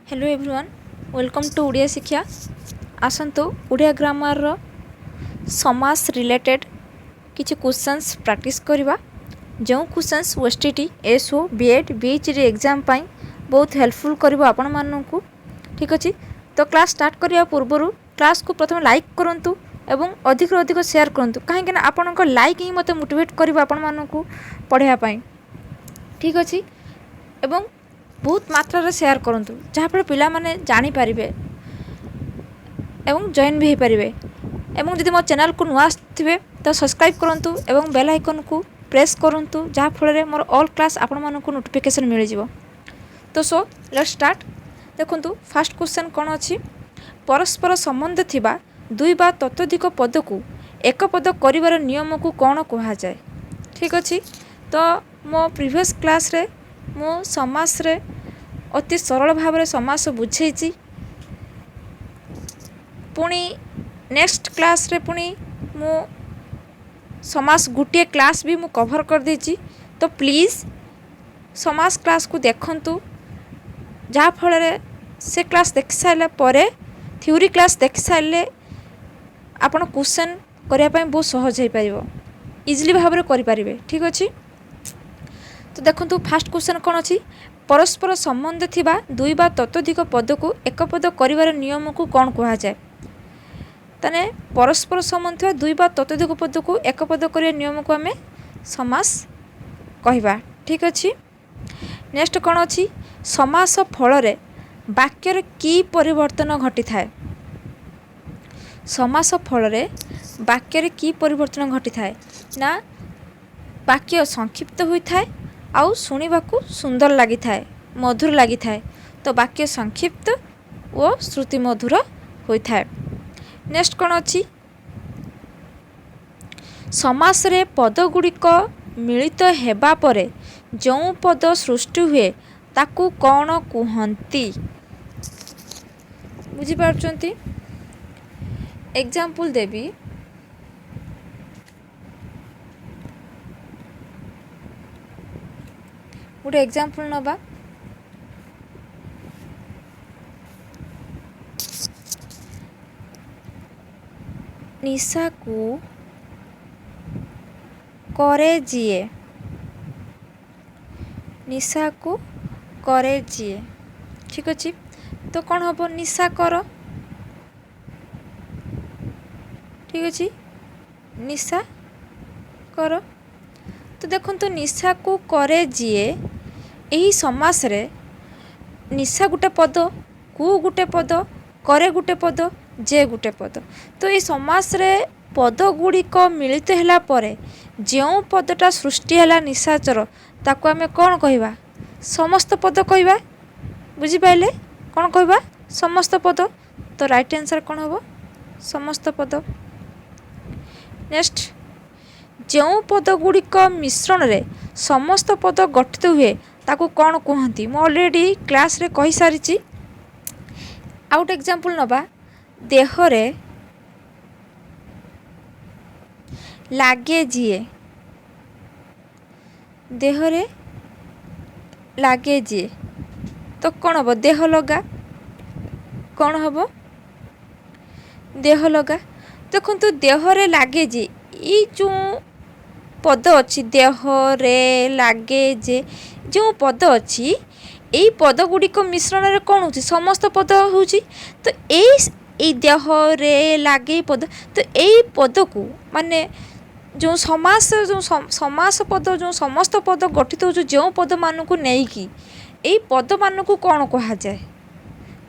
Hello everyone welcome to Odia शिक्षा आसंतु Odia grammar रो समास रिलेटेड किछि क्वेश्चंस प्रैक्टिस करबा जो questions OSTT SO BEd BHD exam पाई बहुत हेल्पफुल करबो आपण माननकु। ठीक अछि, तो क्लास स्टार्ट करिया पूर्वरु क्लास को प्रथम लाइक करंतु एवं अधिक रो अधिक शेयर करंतु काहे कि आपनक लाइक ही मते मोटिवेट करबो आपण माननकु पढिया पाई। ठीक अछि, एवं बहुत मात्रा शेयर करंतु जहाँफल पिला माने जानी पारिबे एवं जॉइन भी हो पारिबे। एवं जदि मो चैनल को नुआ आथिबे तो सब्सक्राइब करंतु एवं बेल आइकन को प्रेस करंतु जहाँ फल मोर ऑल क्लास आपण मानकु नोटिफिकेशन मिल जिवो। तो सो लेट्स स्टार्ट। देखंतु फर्स्ट क्वेश्चन कोन अछि, परस्पर संबंध थिबा दुई बा ततोधिक पद को एक पद करिवार नियम को कोन कहा जाय। ठीक अछि, तो मो प्रीवियस क्लास रे मो समास रे अति सरल भाव में समास बुझेछि। पुणी नेक्स्ट क्लास रे पुणी मो समास गोटे क्लास भी मु कवर कर देछि। तो प्लीज़ समास क्लास को देखंतु जहाँ फल से क्लास देख सारे परे थ्योरी क्लास देख सारे आपण क्वेश्चन करिया पय बहुत सहज हो पारिबो, इजिली भाव में करि पारिबे। ठीक अछि, तो देखंतु फर्स्ट क्वेश्चन कोन अछि, परस्पर संबंध थिबा दुई बा ततोधिक पद को एक पद करिवार नियम को कोन कहा जाय। तने परस्पर संबंध थिबा दुई बा ततोधिक पद को एक पद करिवार नियम को हमें समास कहबा। ठीक अछि, नेक्स्ट कोन अछि, समास फल रे वाक्यर की परिवर्तन घटी थाए। समास फल रे वाक्यर की परिवर्तन घटी थाए ना वाक्य संक्षिप्त होई थाए आउ सुनिबाकू सुंदर लगी थाए, मधुर लगी थाए। तो वाक्य संक्षिप्त और श्रुति मधुर होई थाए। नेक्स्ट कोन अछि, समास रे पद गुड़िक मिलित हेबा परे जो पद सृष्टि हुए ताकू कोन कुहंती। बुझी पारछंती, एग्जांपल देबी। गोटे एग्जांपल नबा, निशा को करे जिए। निशा को करे जिए। ठीक अछि, तो कौन हम निशा कर। ठीक अछि, निशा कर। तो देखो तो निशा को करे जिए यही समास रे निशा गुटे पद, को गुटे पद, करे गुटे पद, जे गुटे पद। तो ये समास रे पद गुड़िक मिलित होला परे जो पदटा सृष्टि है निशाचर ताको आमे कौन कहवा, समस्त पद कहवा। बुझी पाइले, कौन कहवा, समस्त पद। तो राइट आंसर कौन हम, समस्त पद। नेक्स्ट, जो पद गुड़िक मिश्रण रे समस्त पद गठित हुए ताको कौन कहती। मु ऑलरेडी क्लास रे कहि सारिछि। आउट एग्जांपल नबा, देहरे लागे जिए। देहरे लागे जिए तो कौन हम, देह लगा। कौन हम, देह लगा। देखो देहरे लागे जे ये जो पद अच्छी देहरे लागे जे जो पद अच्छी यही पद गुड़िक मिश्रण रे कौन होची, समस्त पद होची। तो यही देहरे लागे पद, तो यही पद को माने जो समास, जो समास पद, जो समस्त पद गठित हो जो पद मान को नहीं कि यही पद मान को कौन कहा जाए।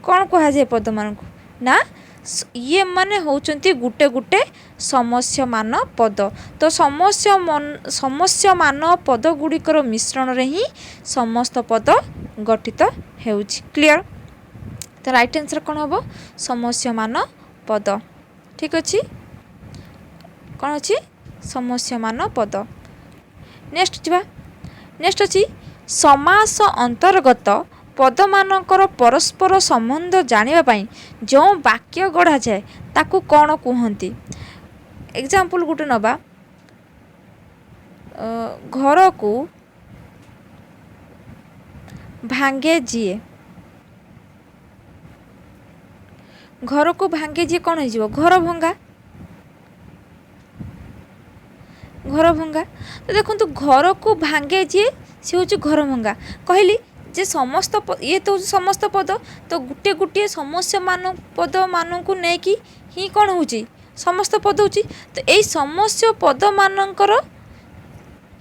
कौन कहा जाए पद मान को ना ये माने होचंती गुटे गुटे समस्य मान पद। तो समस्य मान पद गुड़िकर मिश्रण रे ही समस्त पद गठित हेउची। क्लियर, तो राइट आंसर कौन हम, समस्य मान पद। ठीक अच्छे, कौन अच्छी, समस्य मान पद। नेक्स्ट जीवा, नेक्स्ट अच्छी समास अंतर्गत पद मानकर परस्पर संबंध जानिबा पई जो वाक्य गढ़ा जाए ताकू कौन कहती। एग्जांपल गुटे नबा, घर को भांगे जिए। घर को भांगे जी कौन हो घर भंगा घर भंगा। तो देखो घर को भांगे जी सी हूँ घर भंगा कहली जे समस्त ये तो समस्त पद तो गोटे गोटे समस्या मान पद मान को लेकिन ही कौन हो समस्त पद हो तो यही समस्त पद मानकर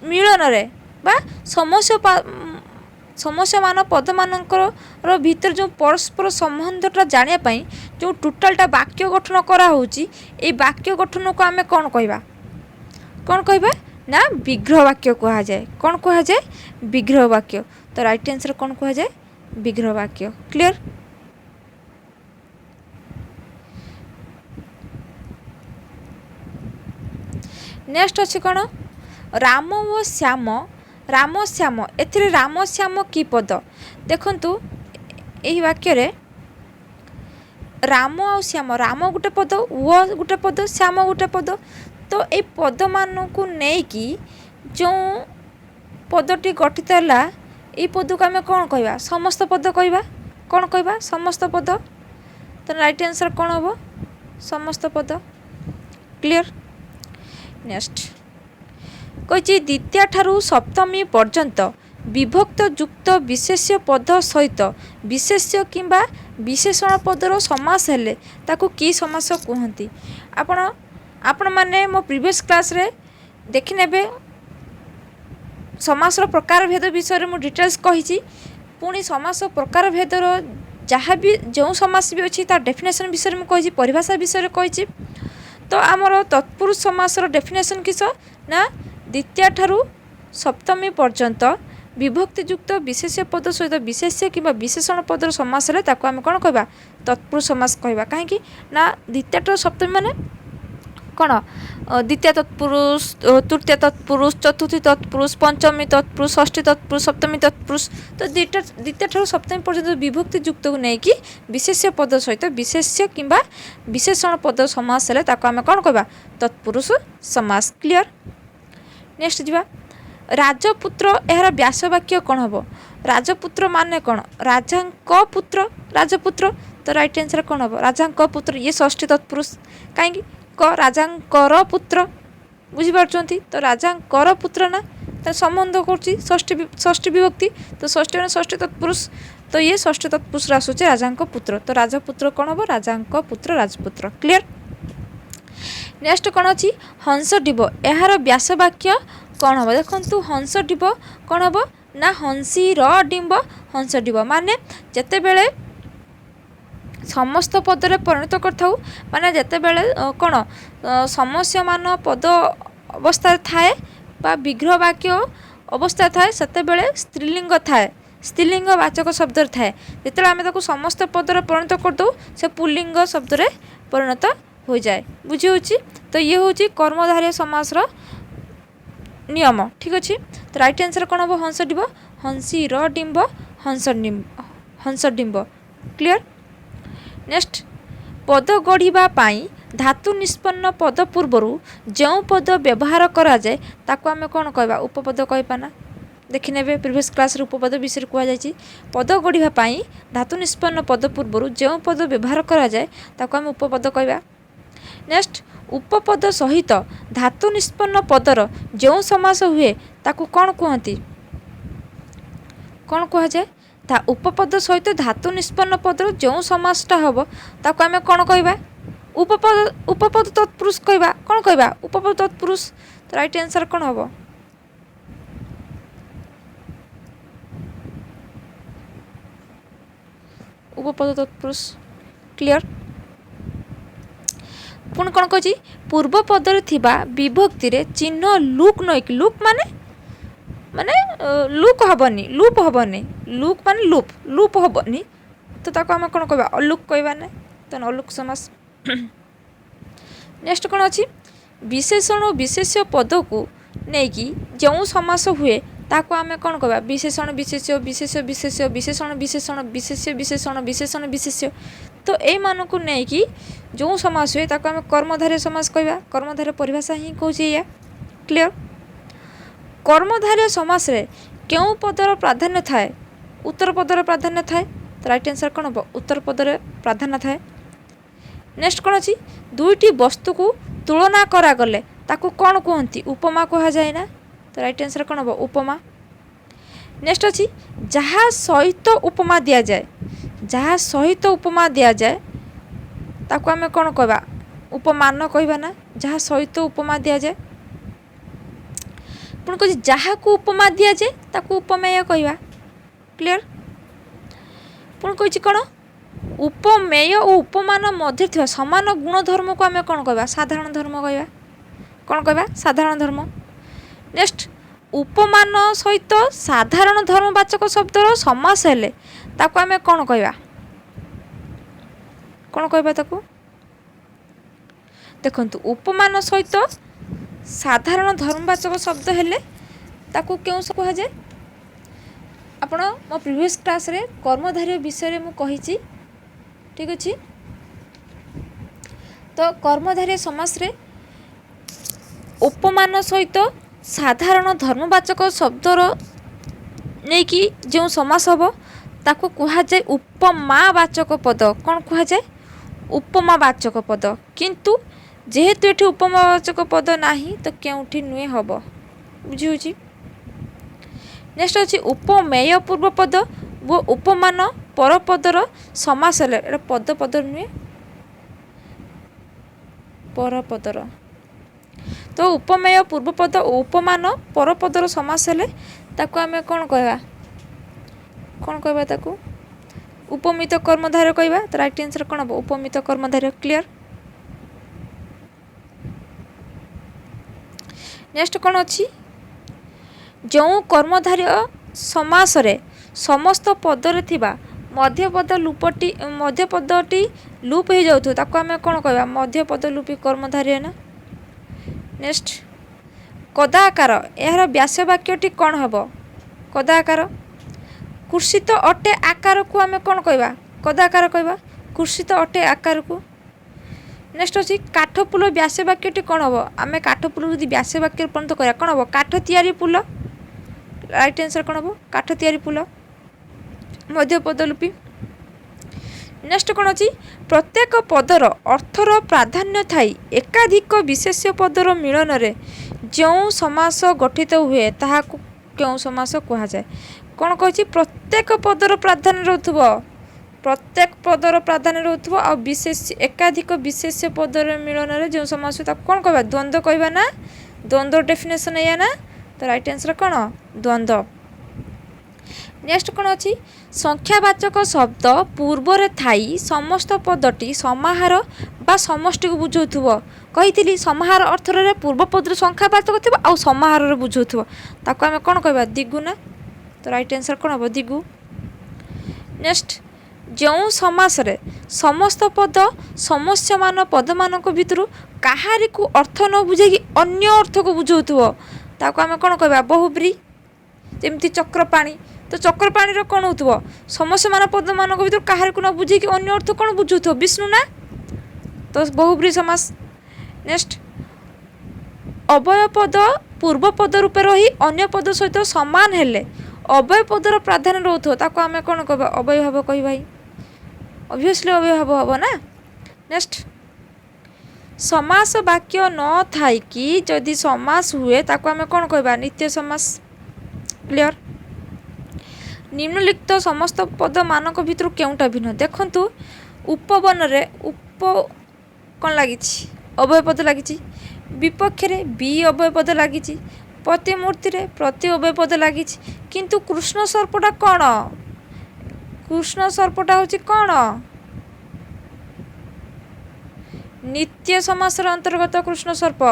मिलन रे बा समस्या मान पद मानकर भीतर जो परस्पर संबंधटा जानापी जो टोटालटा वाक्य गठन कराऊँगी ये वाक्य गठन को आम कौन कहवा ना विग्रह वाक्य कह जाए कौन कह जाए विग्रह वाक्य। तो राइट आंसर कौन कह जाए विग्रह वाक्य। क्लियर। नेक्स्ट अच्छे कौन राम ओ श्याम राम श्याम एथिरे राम श्याम की पद देखंतु यही वाक्य रे राम और श्याम राम गोटे पद ओ गोटे पद श्याम गोटे पद तो ये पद मान को लेकिन जो पदटी गठित है ये पद को आम कौन कहवा समस्त पद कहवा कौन कहवा समस्त पद। तो राइट आंसर कौन हम समस्त पद। क्लियर। नेक्स्ट कही द्वितीय ठारू सप्तमी पर्यंत विभक्त युक्त विशेष्य पद सहित विशेष्य किंबा विशेषण पदर समास हेले ताकू की समास कहती। आपण माने मो प्रीवियस क्लास रे देखि नेबे समासर प्रकार भेद विषय में डिटेल्स कही पुणी समास प्रकार भेदर जहाँ भी जो समास भी अच्छी तार डेफिनेशन विषय में कही परिभाषा विषय कही। तो आमर तत्पुरुष समासर डेफिनेशन किस ना द्वितीय ठारू सप्तमी पर्यंत विभक्तियुक्त विशेष्य पद सहित विशेष्य किंबा विशेषण पदर समास हेले ताको आमे कौन कहवा तत्पुरुष समास कहवा कहीं ना द्वितीय ठारू सप्तमी माने कौन द्वितीय तत्पुरुष तृतीय तत्पुरुष चतुर्थी तत्पुरुष पंचमी तत्पुरुष षष्ठी तत्पुरुष सप्तमी तत्पुरुष। तो द्वितीय ठारू सप्तमी पर्यंत विभक्ति युक्त को लेकिन विशेष्य पद सहित विशेष्य किंबा विशेषण पद समास हेले ताको आमे कौन कहवा तत्पुरुष समास। क्लियर। नेक्स्ट जीवा राजपुत्र यार व्यासवाक्य कौन हम राजपुत्र माने कौन राजा पुत्र राजपुत्र। तो राइट आंसर कौन हम राजा पुत्र ये षष्ठी तत्पुरुष कहीं राजा पुत्र बुझीपार्टी। तो राजा पुत्र ना तो संबंध करोष्ठी विभक्ति तो षष्ठी मैंने षष्ठी तत्पुरुष तो ये षष्ठी तत्पुरुष आसूचे राजा पुत्र। तो राजपुत्र कौन हम राजा पुत्र राजपुत्र। क्लियर। नेक्स्ट कौन अच्छी हंस डिब यार व्यासवाक्य कौन हम देखु हंस डिब कौन हम ना हंसी डिंब हंस डिब माने जेते बेले समस्त पदरे परिणत करथाउ माने जेते बेले कौन समस्या मान पद अवस्था थाए बा विग्रह वाक्य अवस्था थाए सेते बेले स्त्रीलिंग थाए स्त्रीलिंग वाचक शब्द थाए जेते आमे ताको समस्त पदरे परिणत करदौ से पुल्लिंग शब्द परिणत हो जाए बुझी होची। तो ये हूँ कर्मधारय समासर नियम ठीक अच्छे। तो राइट आंसर कौन हम हंस डिब हंसी डिंब हंस डिंब। क्लियर। नेक्स्ट पद गढ़िबा पाई धातु निष्पन्न पद पूर्वर जो पद व्यवहार करा जाए ताको आमे कौन कहवा उपपद कहपाना देखने प्रीवियस क्लास उपपद विषय कहुई पद गढ़िबा पाई धातु निष्पन्न पद पूर्वर जो पद व्यवहार करा जाए ताको आमे उपपद कहवा। नेक्स्ट उपपद सहित धातु निष्पन्न पदर जो समास हुए ताकू कौन कहती कौन कह जाए उपपद सहित धातु निष्पन्न पदर जो समासटा हम ताकू आमे कौन कहवा उपपद तत्पुरुष कहवा कौन कहवा उपपद तत्पुरुष। तो राइट आंसर कौन हम उपपद तत्पुरुष। क्लियर। पुणी कौन कह पूर्व पदर थिबा विभक्ति रे चिन्ह लुक नईक लुक माने माने लुक हबनी लूप हबनी लुक माने लूप लूप हबनी तो ताको आम कौन कहवा अलुक कहवा ना तो अलुक समास। नेक्स्ट कौन अच्छी विशेषण और विशेष्य पद को लेकिन जो समास हुए ताको आमे कौन कहवा विशेषण विशेष्य विशेष्य विशेष्य विशेषण विशेषण विशेष्य विशेषण विशेषण विशेष्य। तो यही मान को लेकिन जो समास हुए ताको आमे कर्मधारय समास कहवा कर्मधारय परिभाषा ही कहूँ या। क्लियर। कर्मधारय समास रे क्यों पदर प्राधान्य थाए उत्तर पदर प्राधान्य थाए। तो राइट आंसर कौन हम उत्तर पदर प्राधान्य थाए। नेक्स्ट कौन अच्छी दुईटी वस्तु को तुलना करागले ताकू कौन कहती उपमा कह जाए ना। तो राइट आंसर कौन हम उपमा। नेक्स्ट अच्छी जहाँ सहित उपमा दि जाए जहाँ सहित उपमा दि जाए ताकू आम कौन कहवा उपमान कहवा ना जहाँ सहित उपमा दि जाए। पुणी कह जहाँ को उपमा दि जाए ताकू उपमेय कहवा। क्लियर। पुणी कही कौन उपमेय और उपमान मध्य थिबा समान गुणधर्म को आम कौन कहवा साधारण धर्म कहवा। कौन कहवा साधारण धर्म। नेक्स्ट उपमान सहित साधारण धर्मवाचक शब्दर समास हेले ताकू आम कौन कहवा कौन कहवा ताकू देखंतु उपमान सहित साधारण धर्मवाचक शब्द हेले ताकू क्यों कह जाए। आपण मो प्रीवियस क्लास रे कर्मधारय विषय में कही ठीक अच्छे। तो कर्मधारय समास रे उपमान सहित साधारण धर्मवाचक शब्दर नहीं कि जो समास हम ताको कह जाए उपमावाचक पद। कौन कह जाए उपमावाचक पद। किंतु जेहेतु ये उपमावाचक पद नहीं तो क्योंठी नुहे हम बुझी। नेक्स्ट अच्छी उपमेय पूर्वपद वो उपमान परपदर समास हेले पद पद नुहे परपदर। तो उपमेय पूर्वपद उपमान परपदर समास हेले ताकू आम कौन कहवा ताकू उपमित कर्मधारय कहवा। तो राइट आंसर कौन हम उपमित कर्मधारय। क्लियर। नेक्स्ट कौन अच्छी जो कर्मधारय समास रे समस्त पदरे थिबा मध्यपद मध्यपदटी लूप हो जाऊ ताकू आम कौन कहवा मध्यपद लूपी कर्मधारय ना। नेक्स्ट कदाकार यार व्यासवाक्यटी कौन हम कदाकार कुर्षित अटे आकार को आम कौन कहवा कदाकार कहवा कुर्षित अटे आकार को। नेक्स्ट अच्छी काठपुल व्यासवाक्यटी कौन हम आम काठपुल यदि व्यासवाक्य पर्यंत करा कौन हम काठ तैयारी पुल। राइट आंसर कौन हम काठ तैयारी पुल मध्यपद लूपी। नेक्स्ट कौन अच्छी प्रत्येक पदर अर्थर प्राधान्य थाई एकाधिक विशेष्य पदर मिलन रे जो समास गठित हुए ताहाकू क्यों समास कह जाए। कौन कही प्रत्येक पदर प्राधान्य रोथुबो प्रत्येक पदर प्राधान्य रोथुबो आ विशेष एकाधिक विशेष्य पदर मिलन रे जो समास कौन कहवा द्वंद्व कहवा ना। द्वंद्व डेफिनेशन या ना। तो राइट आंसर कौन द्वंद्व। नेक्स्ट कौन अच्छी संख्यावाचक शब्द पूर्वर थाई समस्त पदटी समाहार बा समष्टि को बुझाउथुबो कही समाहार अर्थ रे पूर्व पद संख्यावाचक थी आ समाहार रे बुझाउथुबो ताको आम कौन कहवा दिगु ना। तो राइट आंसर कौन हम दिगु। नेक्स्ट जो समास रे समस्त पद समस्यमान पद मान भितर काहारी को अर्थ न बुझे अन्य अर्थ को बुझाउथुबो ताको आम कौन कहवा बहुब्री। जमती चक्रपाणी तो चक्रपाणी कौन हो समस्यमान पद मान भर कहार को न बुझे कि अन्य अर्थ कौन बुझुथ विष्णु ना। तो बहुब्री समास। नेक्स्ट अवय पद पूर्व पद रूपे रही अन्य पद सहित सामान हेले अवय पदर प्राधान्य रोथ ताको आम कौन कह अवय भाव कह भाई ऑब्वियसली अवय भाव हम ना। नेक्स्ट समास वाक्य न थाई कि जदि समास हुए ताको आम कौन कहवा नित्य समास। क्लियर। निम्नलिखित समस्त पद मानक भितर केउटा भिन्न देखंतु उपवन रे उप कौन लगी अवय पद लगी विपक्ष रे बी अवय पद लगी प्रतिमूर्ति रे प्रति अवय पद लगी किंतु कृष्ण सर्पटा कौन कृष्ण सर्पटा हूँ कौन नित्य समास अंतर्गत कृष्ण सर्प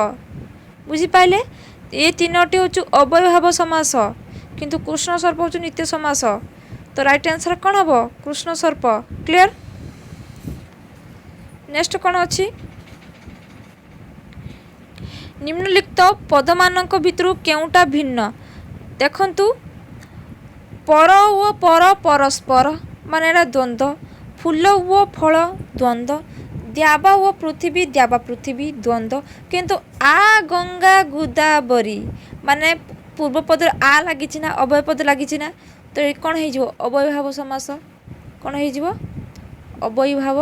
बुझिपारे ये तीनोटी हूँ अवय भाव समास किंतु कृष्ण सर्प हूँ नित्य समास। तो राइट आंसर कौन हम कृष्ण सर्प। क्लियर। नेक्स्ट कौन अच्छी निम्नलिखित पद मानक भितर केउटा भिन्न देखंतु पर ओ पर परस्पर माने एटा द्वंद्व फूल ओ फल द्वंद्व द्यावा ओ पृथ्वी द्यावा पृथ्वी द्वंद्व किंतु आ गंगा गोदावरी माने पूर्व पद आ लगी ना अवय पद लगी ना तो ये कौन हो अवय भाव समास कौन हो अवय भाव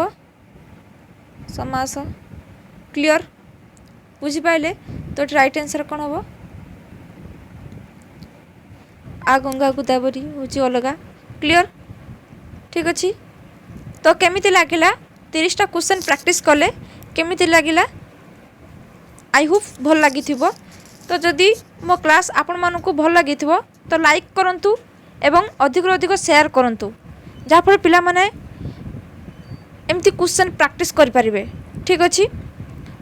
समास क्लियर बुझिपारे तो राइट आंसर कौन हम आ गंगा गोदावरी हूँ अलग क्लियर ठीक अच्छे तो केमिति लगिला 30टा क्वेश्चन प्रैक्टिस कले केमिति लगिला आई होप भल लगी तो जदि मो क्लास आपण मानकु भल लगी तो लाइक करंतु एवं अधिक अधिक शेयर करंतु जहाँफल पिला माने एमती क्वेश्चन प्रैक्टिस करि परिबे ठीक अच्छे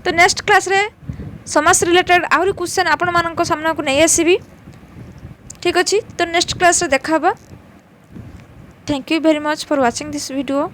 तो नेक्स्ट क्लास रे समास रिलेटेड आहुरी क्वेश्चन आपण मानक सामना को नहीं आसीबी ठीक अच्छे तो नेक्स्ट क्लास रे देखा thank you very much for watching this video.